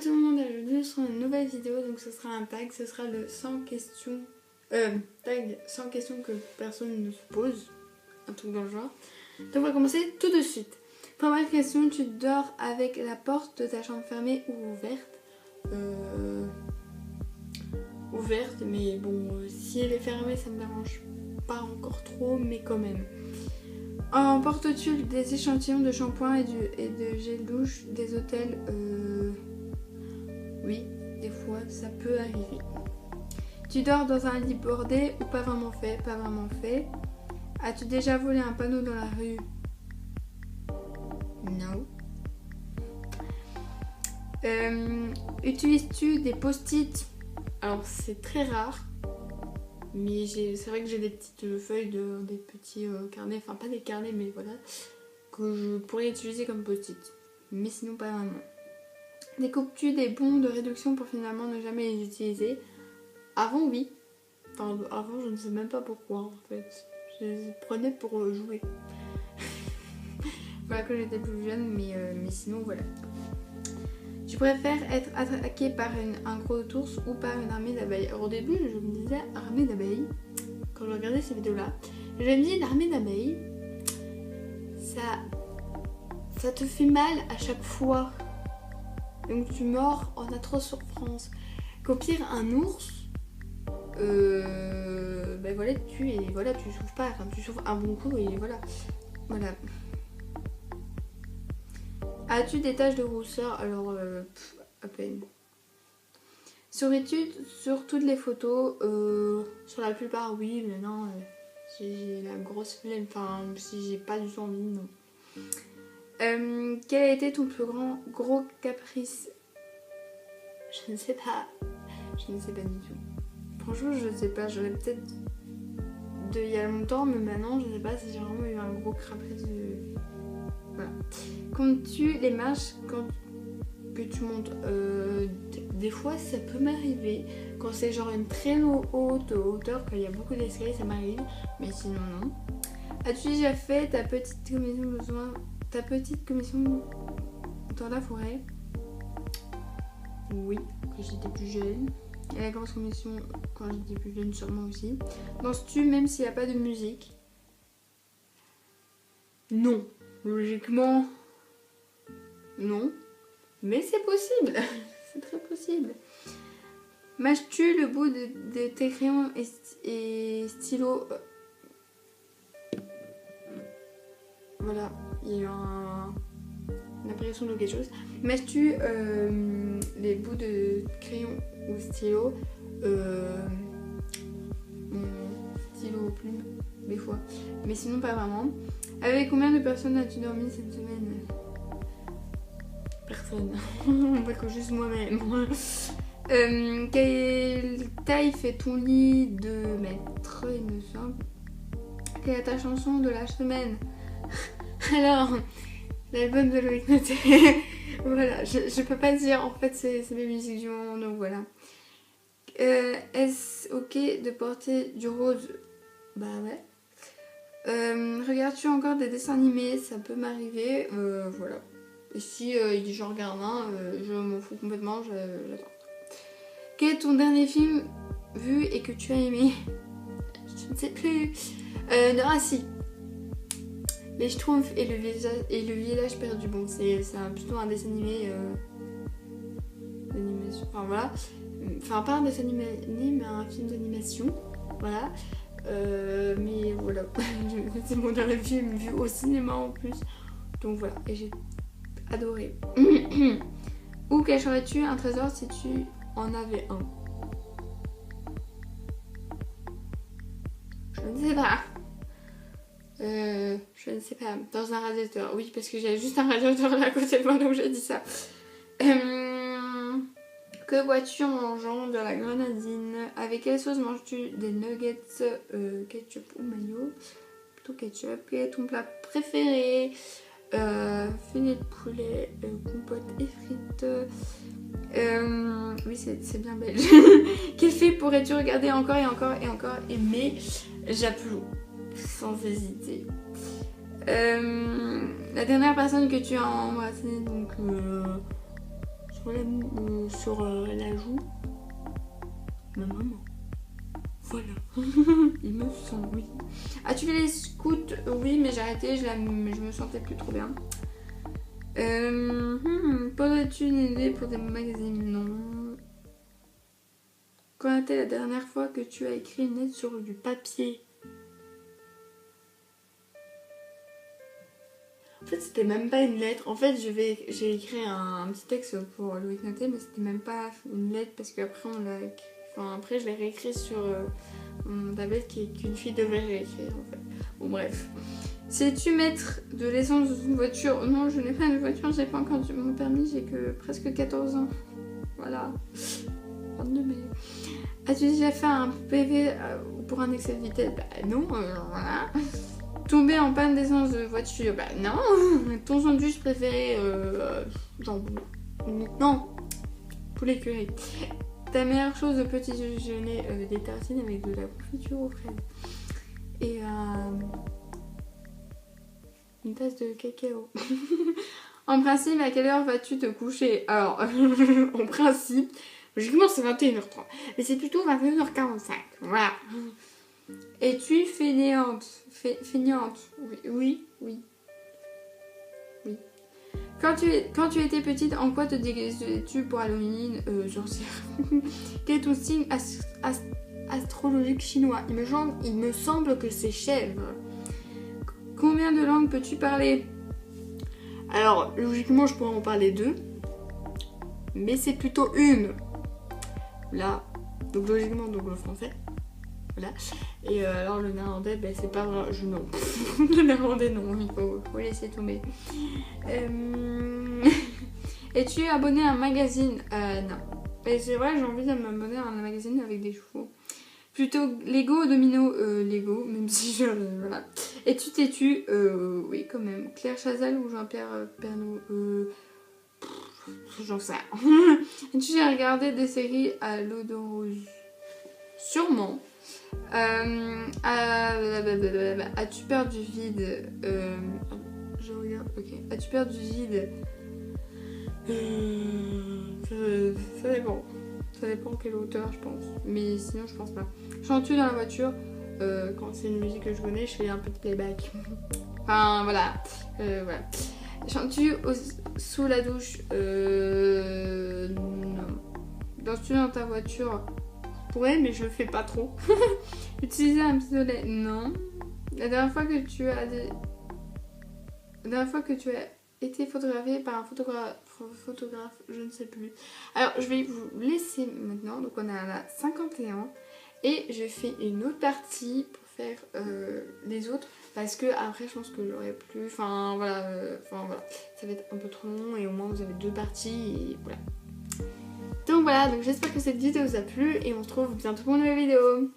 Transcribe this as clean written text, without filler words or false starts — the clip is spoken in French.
tout le monde, aujourd'hui sur une nouvelle vidéo, donc ce sera un tag, ce sera le 100 questions, tag 100 questions que personne ne se pose, un truc dans le genre. Donc on va commencer tout de suite. Première question, tu dors avec la porte de ta chambre fermée ou ouverte? Ouverte, mais bon, si elle est fermée ça me dérange pas encore trop, mais quand même. Emportes-tu des échantillons de shampoing et de gel douche des hôtels? Oui, des fois ça peut arriver. Tu dors dans un lit bordé ou pas vraiment fait? Pas vraiment fait. As-tu déjà volé un panneau dans la rue? Non. Utilises-tu des post-it? Alors c'est très rare, mais c'est vrai que j'ai des petites feuilles, des petits carnets, enfin pas des carnets mais voilà, que je pourrais utiliser comme post-it, mais sinon pas vraiment. Découpes-tu des bons de réduction pour finalement ne jamais les utiliser? Avant oui, enfin avant je ne sais même pas pourquoi en fait, je les prenais pour jouer. Voilà, quand j'étais plus jeune, mais sinon voilà. Tu préfères être attaqué par un gros ours ou par une armée d'abeilles? Alors au début je me disais armée d'abeilles, quand je regardais ces vidéos là, je me disais l'armée d'abeilles, ça te fait mal à chaque fois, donc tu mords en atroce souffrance. Qu'au pire un ours, ben voilà, tu souffres pas, enfin tu souffres un bon coup et voilà. As-tu des taches de rousseur? Alors à peine. Souris-tu sur toutes les photos? Sur la plupart oui, mais non, j'ai la grosse flemme, enfin si j'ai pas du tout envie, non. Quel a été ton plus gros caprice? Je ne sais pas. Je ne sais pas du tout. Franchement je ne sais pas, j'en ai peut-être il y a longtemps, mais maintenant je ne sais pas si j'ai vraiment eu un gros caprice de... Voilà. Comptes-tu les marches que tu montes? Des fois ça peut m'arriver quand c'est genre une très haute hauteur, quand il y a beaucoup d'escaliers, ça m'arrive, mais sinon non. As-tu déjà fait ta petite commission dans la forêt? Oui, quand j'étais plus jeune. Et la grosse commission quand j'étais plus jeune sûrement aussi. Danses-tu même s'il n'y a pas de musique? Non. Logiquement, non. Mais c'est possible. C'est très possible. Mâches-tu le bout de tes crayons et stylos? Voilà, il y a eu une apparition de quelque chose. Mâches-tu les bouts de crayons ou stylos? Stylo plume, des fois. Mais sinon pas vraiment. Avec combien de personnes as-tu dormi cette semaine? Personne. On voit que juste moi-même. Quelle taille fait ton lit? 2 mètres, il me semble. Quelle est ta chanson de la semaine? Alors, l'album de Loïc Noté. Voilà, je peux pas dire, en fait c'est mes musiques du moment, donc voilà. Est-ce ok de porter du rose? Bah ouais. Regardes-tu encore des dessins animés? Ça peut m'arriver, voilà. Et si j'en regarde un, je m'en fous complètement, j'attends. Quel est ton dernier film vu et que tu as aimé? Je ne sais plus. Non, si. Les Schtroumpfs et le village perdu. Bon, c'est plutôt un dessin animé d'animation. Enfin voilà. Enfin pas un dessin animé, mais un film d'animation. Voilà. Mais voilà. C'est mon dernier film vu au cinéma en plus. Donc voilà. Et j'ai adoré. Où cacherais-tu un trésor si tu en avais un? Je ne sais pas. Je ne sais pas. Dans un radiateur. Oui, parce que j'ai juste un radiateur là à côté de moi, donc j'ai dit ça. Que bois-tu en mangeant de la grenadine? Avec quelle sauce manges-tu des nuggets? Ketchup ou mayo? Plutôt ketchup. Quel est ton plat préféré? Filet de poulet, compote et frites. Oui, c'est bien belge. Quel film pourrais-tu regarder encore et encore et encore aimer? Japlou, sans hésiter. La dernière personne que tu as embrassée, donc la joue. Ma maman. Voilà. Il me semble, oui. As-tu fait les scouts? Oui, mais j'ai arrêté, je me sentais plus trop bien. Pourrais-tu une idée pour des magazines? Non. Quand était la dernière fois que tu as écrit une lettre sur du papier? En fait, c'était même pas une lettre. En fait, j'ai écrit un petit texte pour Loïc Noté, mais c'était même pas une lettre parce qu'après on l'a écrit. Enfin, après, je l'ai réécrit sur mon tablette qu'une fille devait réécrire en fait. Bon, bref. Sais-tu mettre de l'essence dans une voiture? Non, je n'ai pas de voiture, j'ai pas encore mon permis, j'ai que presque 14 ans. Voilà. 22 mai. As-tu déjà fait un PV pour un excès de vitesse? Bah non, voilà. Tomber en panne d'essence de voiture? Bah non. Ton sandwich préféré? Jambon. Non. Poulet curry. Ta meilleure chose de petit déjeuner? Des tartines avec de la confiture aux fraises. Et une tasse de cacao. En principe, à quelle heure vas-tu te coucher? Alors, en principe, logiquement c'est 21h30. Mais c'est plutôt 21h45. Voilà. Es-tu fainéante? Feignante? Oui. Quand tu étais petite, en quoi te déguisais-tu pour Halloween? J'en sais. Quel est ton signe astrologique chinois? Il me semble que c'est chèvre. Combien de langues peux-tu parler? Alors, logiquement, je pourrais en parler 2. Mais c'est plutôt une. Là. Donc, logiquement, donc le français. Voilà. Et alors, le néerlandais, ben, c'est pas vrai. Non. Le néerlandais, non. Il faut laisser tomber. Es-tu abonné à un magazine? Non. Et c'est vrai, j'ai envie de m'abonner à un magazine avec des chevaux. Plutôt Lego ou Domino? Lego, même si je... voilà. Es-tu têtu? Oui, quand même. Claire Chazal ou Jean-Pierre Pernaut? J'en sais rien. As-tu déjà regardé des séries à l'eau de rose? Sûrement. As-tu peur du vide? Je regarde, ok. As-tu peur du vide? Ça dépend. Ça dépend quelle hauteur, je pense. Mais sinon, je pense pas. Chantes-tu dans la voiture? Quand c'est une musique que je connais, je fais un peu de playback. Enfin, voilà. Voilà. Chantes-tu sous la douche? Non. Danses-tu dans ta voiture? Je pourrais, mais je le fais pas trop. Utiliser un pistolet? Non. La dernière fois que tu as été photographié par un photographe, je ne sais plus. Alors, je vais vous laisser maintenant. Donc, on est à la 51. Et je fais une autre partie pour faire les autres. Parce que après, je pense que j'aurais plus... Enfin, voilà. Ça va être un peu trop long. Et au moins, vous avez 2 parties. Et voilà. Donc, voilà. Donc, j'espère que cette vidéo vous a plu. Et on se retrouve bientôt pour une nouvelle vidéo.